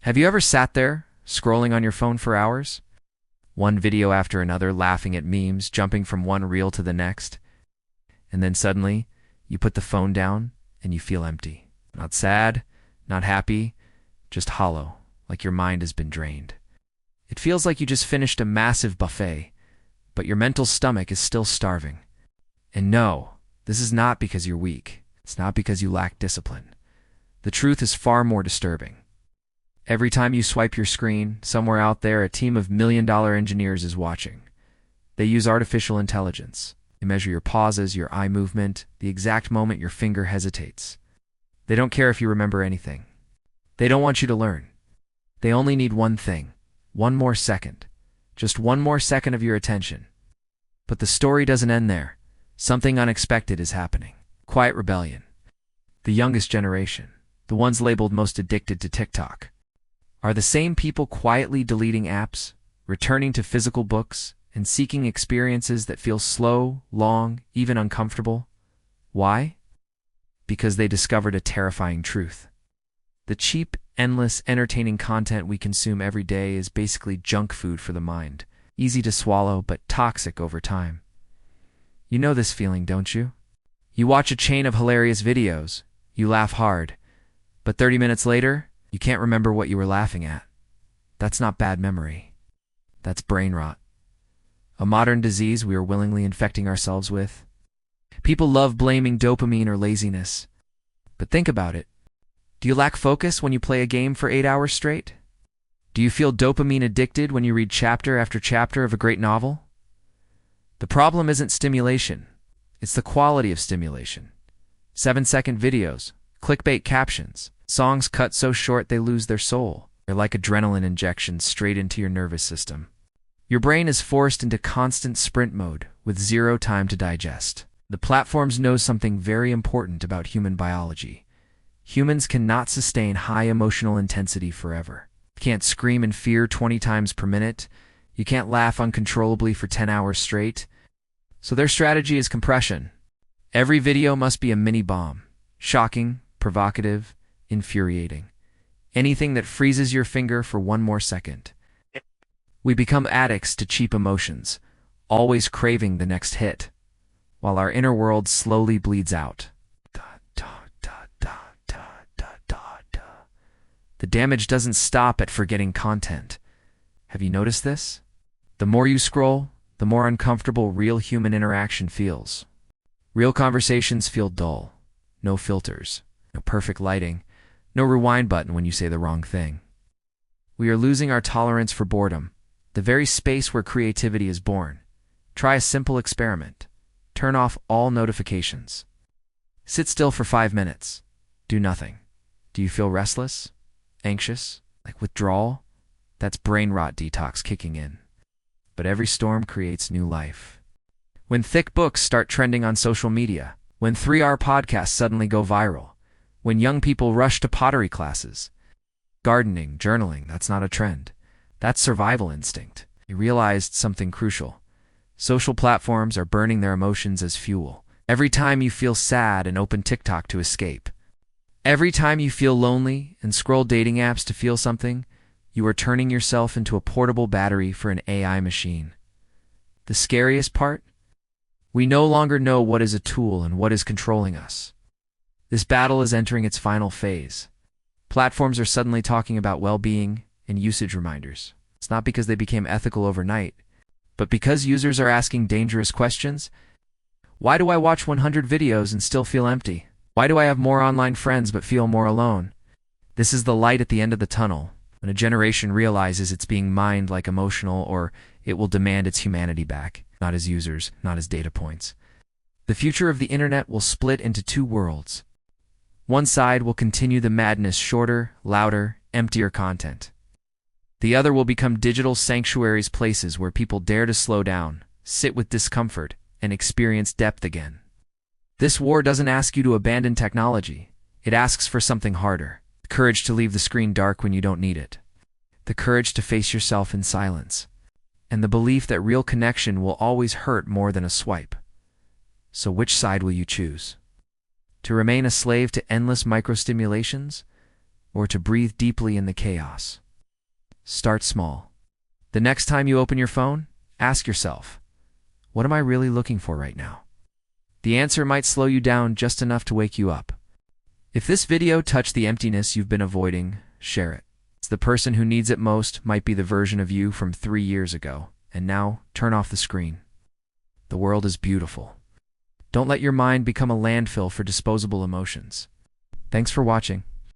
Have you ever sat there, scrolling on your phone for hours? One video after another, laughing at memes, jumping from one reel to the next. And then suddenly, you put the phone down and you feel empty. Not sad, not happy, just hollow, like your mind has been drained. It feels like you just finished a massive buffet, but your mental stomach is still starving. And no, this is not because you're weak. It's not because you lack discipline. The truth is far more disturbing. Every time you swipe your screen, somewhere out there, a team of million-dollar engineers is watching. They use artificial intelligence. They measure your pauses, your eye movement, the exact moment your finger hesitates. They don't care if you remember anything. They don't want you to learn. They only need one thing, one more second. Just one more second of your attention. But the story doesn't end there. Something unexpected is happening. Quiet rebellion. The youngest generation, the ones labeled most addicted to TikTok, are the same people quietly deleting apps, returning to physical books, and seeking experiences that feel slow, long, even uncomfortable. Why? Because they discovered a terrifying truth. The cheap, endless, entertaining content we consume every day is basically junk food for the mind, easy to swallow but toxic over time. You know this feeling, don't you? You watch a chain of hilarious videos, you laugh hard, but 30 minutes later, you can't remember what you were laughing at. That's not bad memory. That's brain rot. A modern disease we are willingly infecting ourselves with. People love blaming dopamine or laziness. But think about it. Do you lack focus when you play a game for 8 hours straight? Do you feel dopamine addicted when you read chapter after chapter of a great novel? The problem isn't stimulation. It's the quality of stimulation. 7-second videos, clickbait captions, songs cut so short they lose their soul. They're like adrenaline injections straight into your nervous system. Your brain is forced into constant sprint mode with zero time to digest. The platforms know something very important about human biology. Humans cannot sustain high emotional intensity forever. You can't scream in fear 20 times per minute. You can't laugh uncontrollably for 10 hours straight. So their strategy is compression. Every video must be a mini bomb. Shocking, provocative, infuriating. Anything that freezes your finger for one more second. We become addicts to cheap emotions, always craving the next hit, while our inner world slowly bleeds out. The damage doesn't stop at forgetting content. Have you noticed this? The more you scroll, the more uncomfortable real human interaction feels. Real conversations feel dull. No filters, no perfect lighting, no rewind button when you say the wrong thing. We are losing our tolerance for boredom, the very space where creativity is born. Try a simple experiment. Turn off all notifications. Sit still for 5 minutes. Do nothing. Do you feel restless? Anxious? Like withdrawal? That's brain rot detox kicking in. But every storm creates new life. When thick books start trending on social media, when 3-hour podcasts suddenly go viral, when young people rush to pottery classes, gardening, journaling, that's not a trend. That's survival instinct. You realized something crucial. Social platforms are burning their emotions as fuel. Every time you feel sad and open TikTok to escape. Every time you feel lonely and scroll dating apps to feel something, you are turning yourself into a portable battery for an AI machine. The scariest part? We no longer know what is a tool and what is controlling us. This battle is entering its final phase. Platforms are suddenly talking about well-being and usage reminders. It's not because they became ethical overnight, but because users are asking dangerous questions. Why do I watch 100 videos and still feel empty? Why do I have more online friends but feel more alone? This is the light at the end of the tunnel, when a generation realizes it's being mined like emotional, or it will demand its humanity back, not as users, not as data points. The future of the internet will split into two worlds. One side will continue the madness, shorter, louder, emptier content. The other will become digital sanctuaries, places where people dare to slow down, sit with discomfort, and experience depth again. This war doesn't ask you to abandon technology. It asks for something harder. The courage to leave the screen dark when you don't need it. The courage to face yourself in silence. And the belief that real connection will always hurt more than a swipe. So which side will you choose? To remain a slave to endless microstimulations? or to breathe deeply in the chaos. Start small. The next time you open your phone, ask yourself, what am I really looking for right now? The answer might slow you down just enough to wake you up. If this video touched the emptiness you've been avoiding, share it. The person who needs it most might be the version of you from 3 years ago. And now, turn off the screen. The world is beautiful. Don't let your mind become a landfill for disposable emotions. Thanks for watching.